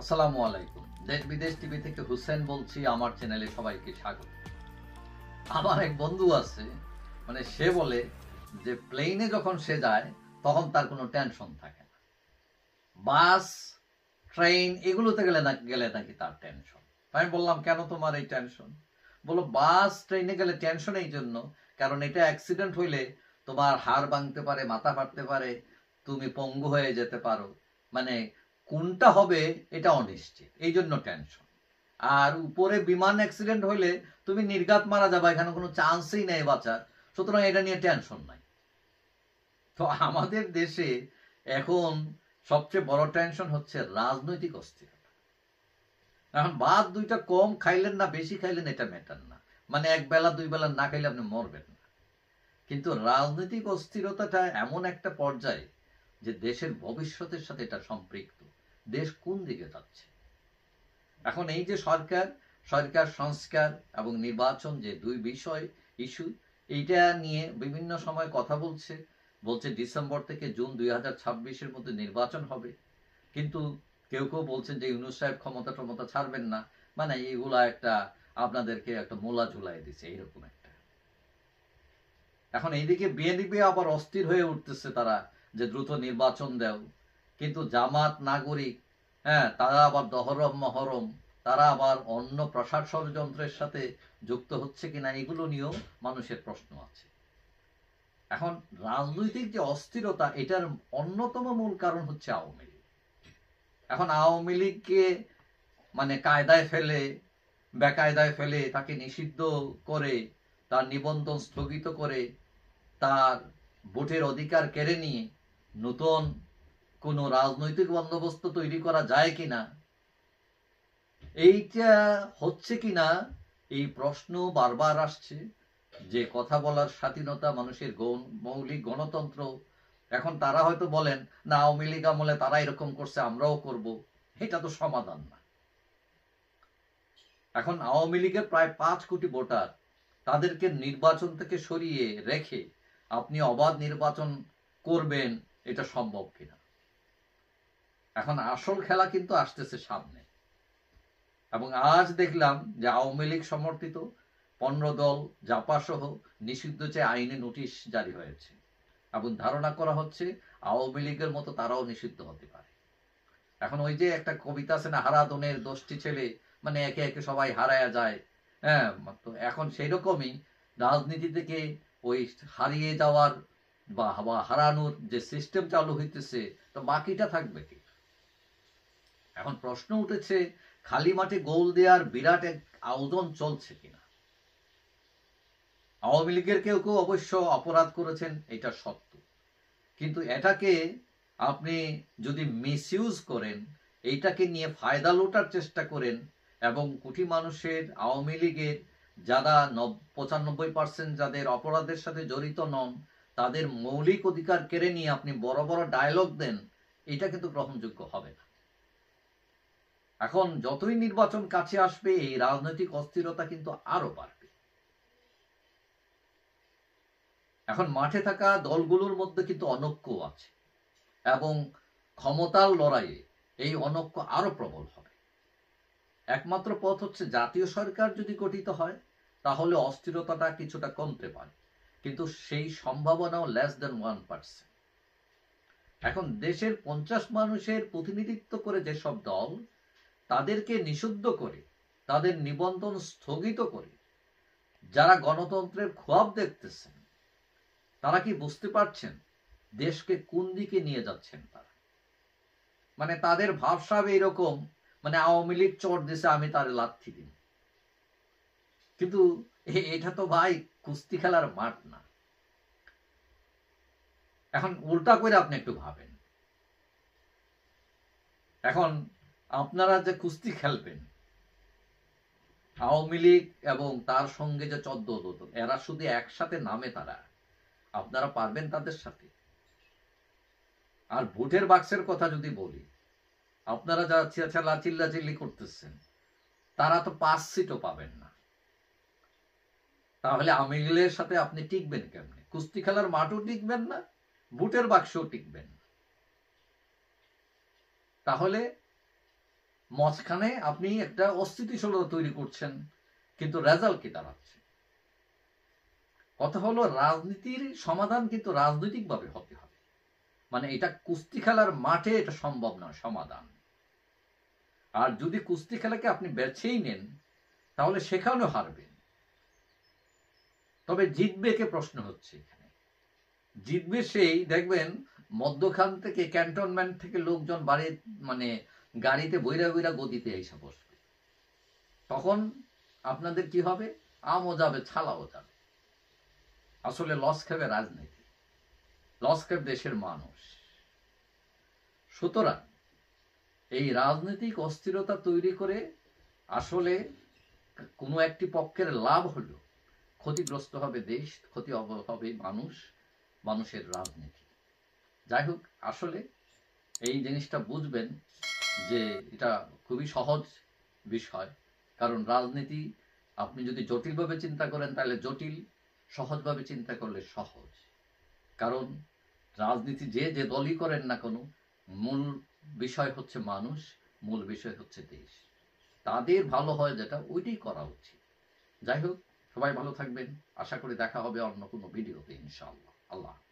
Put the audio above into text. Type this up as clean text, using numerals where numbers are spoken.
আসসালামু আলাইকুম। দেশ বিদেশ টিভি থেকে হুসেন বলছি। আমার চ্যানেলে সবাইকে স্বাগত। আমার এক বন্ধু আছে, সে বলে যে প্লেনে যখন সে যায় তখন তার কোনো টেনশন থাকে না। বাস, ট্রেন এগুলোতে গেলে নাকি তার টেনশন। আমি বললাম, কেন তোমার এই টেনশন? বলো, বাস ট্রেনে গেলে টেনশন এই জন্য, কারণ এটা অ্যাক্সিডেন্ট হইলে তোমার হাড় ভাঙতে পারে, মাথা ফাটতে পারে, তুমি পঙ্গু হয়ে যেতে পারো। মানে কোনটা হবে এটা অনিশ্চিত, এই জন্য টেনশন। আর উপরে বিমান অ্যাক্সিডেন্ট হইলে তুমি নির্ঘাত মারা যাবে, এখানে কোনো চান্সই নেই বাঁচার, সুতরাং এটা নিয়ে টেনশন নাই। তো আমাদের দেশে এখন সবচেয়ে বড় টেনশন হচ্ছে রাজনৈতিক অস্থিরতা। এখন ভাত দুইটা কম খাইলেন না বেশি খাইলেন এটা ম্যাটার না, এক বেলা দুই বেলা না খাইলে আপনি মরবেন না। কিন্তু রাজনৈতিক অস্থিরতাটা এমন একটা পর্যায়ে যে দেশের ভবিষ্যতের সাথে এটা সম্পৃক্ত। দেশ কোন দিকে যাচ্ছে? এখন এই যে সরকার সরকার সংস্কার এবং নির্বাচন, যে দুই বিষয় ইস্যু, এইটা নিয়ে বিভিন্ন সময় কথা বলছে ডিসেম্বর থেকে জুন 2026-এর মধ্যে নির্বাচন হবে। কিন্তু কেউ কেউ বলছেন যে ইউনূস সাহেব ক্ষমতা ছাড়বেন না। এগুলা একটা আপনাদেরকে একটা মোলা ঝুলাই দিছে, এইরকম একটা। এখন এইদিকে বিএনপি আবার অস্থির হয়ে উঠতেছে, তারা যে দ্রুত নির্বাচন দেও। কিন্তু জামাত, নাগরিক, হ্যাঁ, তারা আবার দহরম মহরম, তারা আবার অন্য প্রসার ষড়যন্ত্রের সাথে যুক্ত হচ্ছে কিনা, এগুলো নিয়েও মানুষের প্রশ্ন আছে। এখন রাজনৈতিক যে অস্থিরতা, এটার অন্যতম মূল কারণ হচ্ছে আওয়ামী লীগ। এখন আওয়ামী লীগকে কায়দায় ফেলে, বেকায়দায় ফেলে, তাকে নিষিদ্ধ করে, তার নিবন্ধন স্থগিত করে, তার ভোটের অধিকার কেড়ে নিয়ে নতুন কোন রাজনৈতিক বন্দোবস্ত তৈরি করা যায় কিনা, এইটা হচ্ছে কিনা, এই প্রশ্ন বারবার আসছে। যে কথা বলার স্বাধীনতা, মানুষের মৌলিক গণতন্ত্র, এখন তারা হয়তো বলেন না, আওয়ামী লীগ আমলে তারা এরকম করছে, আমরাও করব। এটা তো সমাধান না। এখন আওয়ামী লীগের প্রায় 5 কোটি ভোটার, তাদেরকে নির্বাচন থেকে সরিয়ে রেখে আপনি অবাধ নির্বাচন করবেন, এটা সম্ভব কিনা? এখন আসল খেলা কিন্তু আসতেছে সামনে। এবং আজ দেখলাম যে আওয়ামী লীগ সমর্থিত 15 দল জাপা সহ নিষিদ্ধ চেয়ে আইনে নোটিশ জারি হয়েছে, এবং ধারণা করা হচ্ছে আওয়ামী লীগের মতো তারাও নিষিদ্ধ হতে পারে। এখন ওই যে একটা কবিতা আছে না, হারাধনের 10টি ছেলে, একে একে সবাই হারায়া যায়। হ্যাঁ, তো এখন সেই রকমই রাজনীতি থেকে ওই হারিয়ে যাওয়ার বা হারানোর যে সিস্টেম চালু হইতেছে, তো বাকিটা থাকবে কি? এখন প্রশ্ন উঠেছে, খালি মাঠে গোল দেওয়ার বিরাট এক আয়োজন চলছে কিনা। আওয়ামী লীগের কেউ কেউ অবশ্য অপরাধ করেছেন, এটা সত্য। কিন্তু এটাকে আপনি যদি মিসইউজ করেন, এইটাকে নিয়ে ফায়দা লোটার চেষ্টা করেন, এবং কোটি মানুষের, আওয়ামী লীগের যারা 95% যাদের অপরাধের সাথে জড়িত নন, তাদের মৌলিক অধিকার কেড়ে নিয়ে আপনি বড় বড় ডায়লগ দেন, এটা কিন্তু গ্রহণযোগ্য হবে না। এখন যতই নির্বাচন কাছে আসবে, এই রাজনৈতিক অস্থিরতা কিন্তু আরো বাড়বে। এখন মাঠে থাকা দলগুলোর মধ্যে কিন্তু অনৈক্য আছে, এবং ক্ষমতার লড়াইয়ে এই অনৈক্য আরো প্রবল হবে। একমাত্র পথ হচ্ছে জাতীয় সরকার যদি গঠিত হয়, তাহলে অস্থিরতাটা কিছুটা কমতে পারে, কিন্তু সেই সম্ভাবনাও লেস দেন 1%। এখন দেশের 50 মানুষের প্রতিনিধিত্ব করে যেসব দল, তাদেরকে নিষিদ্ধ করে, তাদের নিবন্ধন স্থগিত করে যারা গণতন্ত্রের খোয়াব দেখতেছেন, তারা কি বুঝতে পারছেন দেশকে কোন দিকে নিয়ে যাচ্ছেন তারা? তাদের ভাবসাব এইরকম, আওয়ামী লীগ চোট দিছে, আমি তার লাথি দিন। কিন্তু এটা তো ভাই কুস্তি খেলার মাঠ না। এখন উল্টা করে আপনি একটু ভাবেন, এখন আপনারা যে কুস্তি খেলবেন, আওয়ামী লীগ এবং তার সঙ্গে যে 14 দল, এরা শুধু একসাথে নামে, তারা, আপনারা পারবেন তাদের সাথে? আর ভোটের বাক্সের কথা যদি বলি, আপনারা যারা চিল্লাচিল্লি করতেছেন, তারা তো 5 সিটও পাবেন না। তাহলে আওয়ামী লীগের সাথে আপনি টিকবেন কেমনে? কুস্তি খেলার মাঠও টিকবেন না, ভোটের বাক্সও টিকবেন না। তাহলে মাঝখানে আপনি একটা অস্থিতিশীলতা তৈরি করছেন, কিন্তু রেজাল্ট কি দাঁড়াচ্ছে? কথা হলো রাজনীতির সমাধান কিন্তু রাজনৈতিকভাবে হতে হবে। মানে এটা কুস্তি খেলার মাঠে এটা সম্ভব নয় সমাধান। আর যদি কুস্তি খেলাকে আপনি বেছেই নেন, তাহলে সেখানেও হারবেন। তবে জিতবে কে প্রশ্ন হচ্ছে এখানে। জিতবে সেই, দেখবেন মধ্যখান থেকে ক্যান্টনমেন্ট থেকে লোকজন বাড়ি মানে গাড়িতে বইরা বইরা গদিতে এসে বসবে। তখন আপনাদের কি হবে? আমও যাবে, ছালাও যাবে। আসলে লস খাবে রাজনীতি, লস খাবে দেশের মানুষ। সুতরাং এই রাজনৈতিক অস্থিরতা তৈরি করে আসলে কোনো একটি পক্ষের লাভ হলো, ক্ষতিগ্রস্ত হবে দেশ, ক্ষতি হবে মানুষ, মানুষের রাজনীতি। যাই হোক, আসলে এই জিনিসটা বুঝবেন যে এটা খুবই সহজ বিষয়। কারণ রাজনীতি আপনি যদি জটিলভাবে চিন্তা করেন তাহলে জটিল, সহজভাবে চিন্তা করলে সহজ। কারণ রাজনীতি যে যে দলই করেন না কোনো, মূল বিষয় হচ্ছে মানুষ, মূল বিষয় হচ্ছে দেশ। তাদের ভালো হয় যেটা, ওইটাই করা উচিত। যাই হোক, সবাই ভালো থাকবেন। আশা করি দেখা হবে অন্য কোনো ভিডিওতে ইনশাআল্লাহ। আল্লাহ।